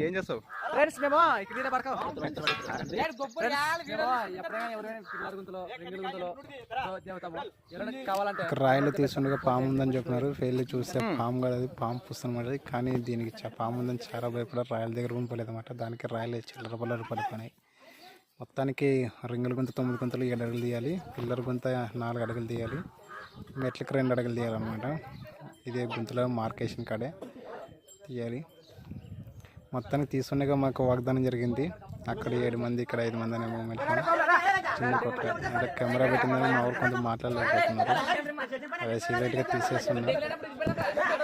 ఏం చేస్తావు ఫ్రెండ్స్? మేము ఇక్కడ పడతాం కావాలంటే రాయలు తీసుకుండగా పాము ఉందని చెప్పినారు. వెళ్ళి చూస్తే పాము కాదు, అది పాము పుస్తనమాట. కానీ దీనికి పాము ఉందని చాలా భయపడారు. రాయల దగ్గర కూడా పోలేదు అన్నమాట. దానికి రాయలు చిల్లర పల్లరు పడిపోయినాయి. మొత్తానికి రింగుల గుంత 9 గుంతలు 7 అడుగులు తీయాలి, పిల్లల గుంత 4 అడుగులు తీయాలి, మెట్లకి 2 అడుగులు తీయాలన్నమాట. ఇదే గుంతలో మార్కేషన్ కాడే తీయాలి. మొత్తానికి తీసుకునేగా మాకు వాగ్దానం జరిగింది. అక్కడ 7 మంది, ఇక్కడ 5 మంది అనే మూమెంట్ చిన్న కొట్ట అంటే కెమెరా పెట్టిందని మా ఊరు కొంచెం మాట్లాడలేకపోతున్నారు. అదే సీరియట్గా తీసేస్తున్నారు.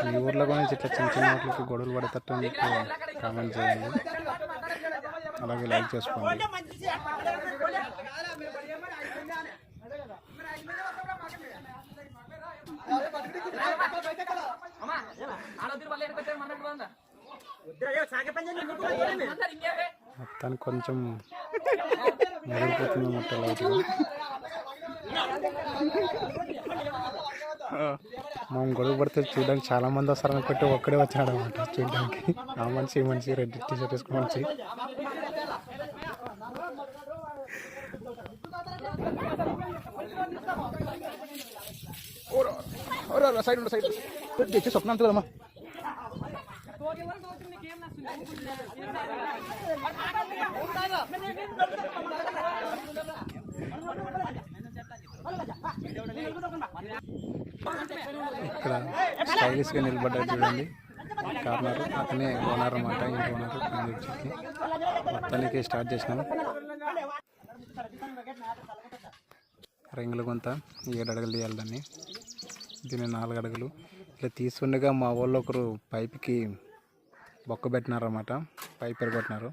మీ ఊర్లో కూడా ఇట్లా చిన్న చిన్న వాటికి గొడవలు పడేటట్టు మీకు కామెంట్ చేయండి, అలాగే లైక్ చేసుకోండి. మొత్తానికి కొంచెం మెరిగిపోతుంది మొత్తం లైట్గా. మనం గొడవ పడితే చూడడానికి చాలా మంది వస్తారు అనుకుంటే ఒక్కడే వచ్చాడు అనమాట చూడడానికి. ఆ మనిషి ఈ మనిషి రెడ్ టీషర్ట్ వేసుకుని మనిషి సైడ్ తెచ్చి స్వప్నం కదమ్మా. ఇక్కడ స్టైలిష్గా నిలబడ్డాడు చూడండి కార్నర్. అతనే ఓనర్ అన్నమాట, ఇంటి ఓనర్. మొత్తానికి స్టార్ట్ చేసినాం. రింగుల కొంత 7 అడుగులు తీయాలి దాన్ని. దీన్ని 4 అడుగులు ఇట్లా తీసుకుండగా మా వాళ్ళు ఒకరు పైప్కి బొక్క పెట్టినారన్నమాట. పైప్ ఎరగొట్టినారు.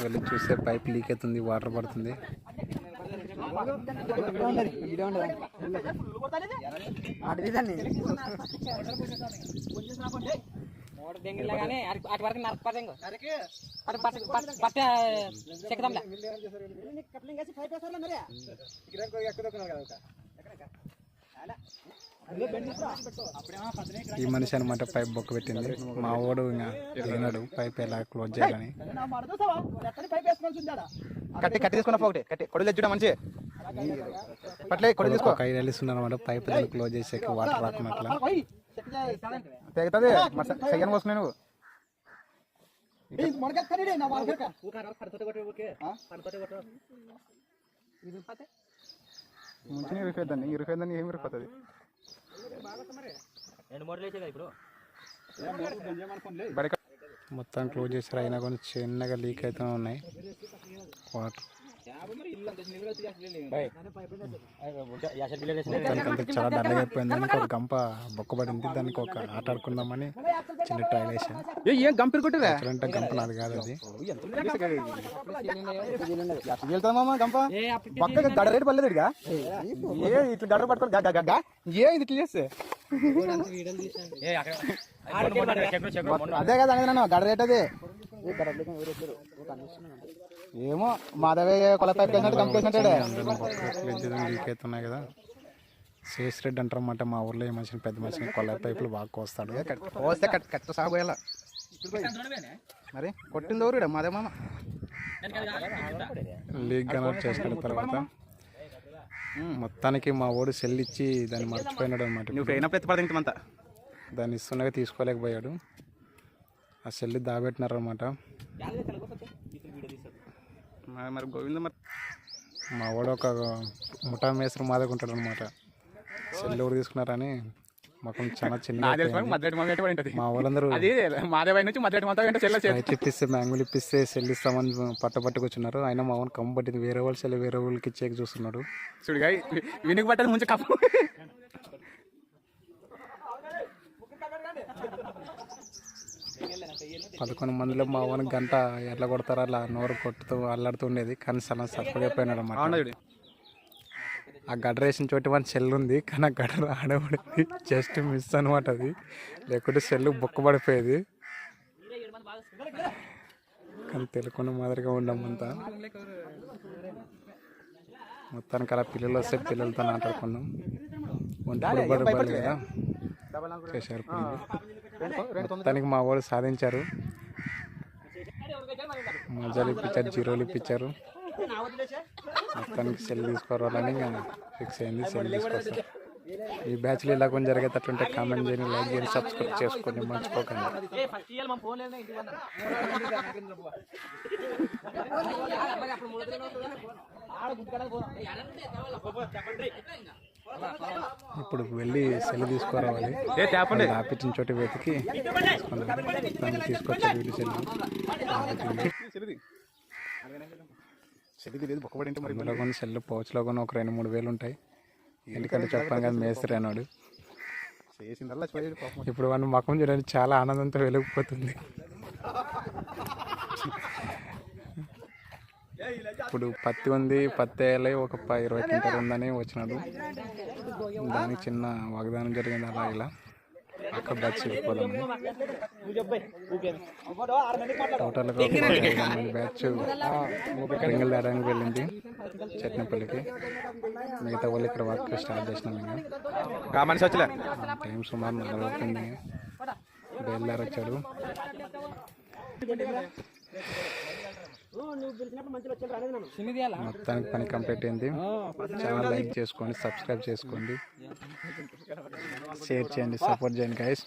వెళ్ళి చూస్తే పైప్ లీక్ అవుతుంది, వాటర్ పడుతుంది. ఈ మనిషి అనమాట పైప్ బొక్క పెట్టింది. మా వాడు ఇంకా దిగినాడు పైప్ ఎలా క్లోజ్ చేయాలని. ఒక 5 వెళ్ళిస్తున్నారు అనమాట పైప్ దాన్ని క్లోజ్ చేసాక వాటర్ రాకున్నట్లా. ముంచిన ఇరిపోయిందని ఏమి ఇరిపోతుంది. మొత్తం క్లోజ్ చేసారు, అయినా కొంచెం చిన్నగా లీక్ అవుతూనే ఉన్నాయి వాటర్. చాలా డల్లగా అయిపోయింది. దానికి ఒక గంప బొక్కబడింది. దానికి ఒక ఆట ఆడుకుందామని చిన్న ట్రైల్ వేసాను. అంటే గంప నాది కాదు, అది గడ రేటు పడలేదు. ఇట్లా గడ పట్టుకోవాలి ఇట్లా చేస్తే అదే కదా అనేది గడ రేట్ అదే. ఏమో మాధవే కొలపైపు లీక్ అవుతున్నాయి కదా. శేష్ రెడ్డి అంటారన్నమాట మా ఊర్లో. ఈ మనిషిని పెద్ద మనిషిని కొల్ల పైపులు బాగా కోస్తాడు. కోస్తే కట్ట సాగులా మరి కొట్టింది ఎవరు మాదే మామ. లీక్ కనెక్ట్ చేసుకున్న తర్వాత మొత్తానికి మా ఊడు సెల్ ఇచ్చి దాన్ని మర్చిపోయినాడు అనమాట. నువ్వు దాన్ని ఇస్తుండగా తీసుకోలేకపోయాడు. ఆ సెల్ దాబెట్టినారు అనమాట. మరి గోవింద మా వాడు ఒక ముఠా మేస్త్రి మాదకుంటాడు అనమాట. సెల్ ఎవరు తీసుకున్నారని మొత్తం చాలా చిన్న. మా వాళ్ళందరూ ఇప్పిస్తే మ్యాంగులు ఇప్పిస్తే సెల్ ఇస్తామని పట్టుకొచ్చున్నారు. అయినా మా వాడిని కమ్ము పట్టింది. వేరే వాళ్ళ సెల్ వేరే వాళ్ళకి ఇచ్చేకి చూస్తున్నాడు. చూడుగా వినికి పట్టదు ముందు కప్పు. 11 మందిలో మా వాడిని గంట ఎట్లా కొడతారో అలా నోరు కొట్టుతూ అల్లాడుతుండేది. కానీ చాలా సఫర్ అయిపోయినాడు అన్నమాట. ఆ గడ్డ వేసిన చోటి మన సెల్ ఉంది, కానీ ఆ గడ్డ ఆడబడింది. జస్ట్ మిస్ అనమాట అది. లేకుంటే సెల్ బొక్క పడిపోయేది. కానీ తెలుకున్న మాదిరిగా ఉండమంతా. మొత్తానికి అలా పిల్లలు వస్తే పిల్లలతో ఆటాడుకున్నాం. ఒంటి కదా కేశవర్పల్లి మొత్తానికి మా వాళ్ళు సాధించారు. మజాలు ఇప్పించారు, జీరోలు ఇప్పించారు. మొత్తానికి సెల్ తీసుకోవాలని ఇంకా ఫిక్స్ అయింది. సెల్ తీసుకొస్తాం. ఈ బ్యాచ్లు ఇలా కొంచెం జరిగేటట్టుంటే కామెంట్ చేయండి, లైక్ చేయండి, సబ్స్క్రైబ్ చేసుకోండి, మర్చిపోకండి. ఇప్పుడు వెళ్ళి సెల్ తీసుకురావాలి. ఆపించిన చోట వెతికి తీసుకొచ్చారు వీళ్ళు సెల్. అందులో కొన్ని సెల్ పౌచ్లో కొన్ని ఒక 2-3 వేలు ఉంటాయి. ఎందుకంటే చెప్పాను కదా మేస్త్రి అన్నాడు. ఇప్పుడు మన ముఖం చూడండి, చాలా ఆనందంతో వెలిగిపోతుంది. ఇప్పుడు పత్తి ఉంది, పత్తి వేయాలి, ఒక 20 క్వింటాలు ఉందని వచ్చినాడు. దానికి చిన్న వాగ్దానం జరిగింది. అలా ఇలా అక్క బ్యాచ్ వెళ్ళిపోదామని టోటల్గా 5 మంది బ్యాచ్ రింగులు తేడానికి వెళ్ళింది చట్నపల్లికి. మిగతా వాళ్ళు ఇక్కడ వర్క్ స్టార్ట్ చేసినాం. ఇంకా టైం సుమారు 4 అవుతుంది. బయలుదేరి వచ్చాడు. మొత్తానికి పని కంప్లీట్ అయింది. ఛానల్ లైక్ చేసుకోండి, సబ్స్క్రైబ్ చేసుకోండి, షేర్ చేయండి, సపోర్ట్ చేయండి గైస్.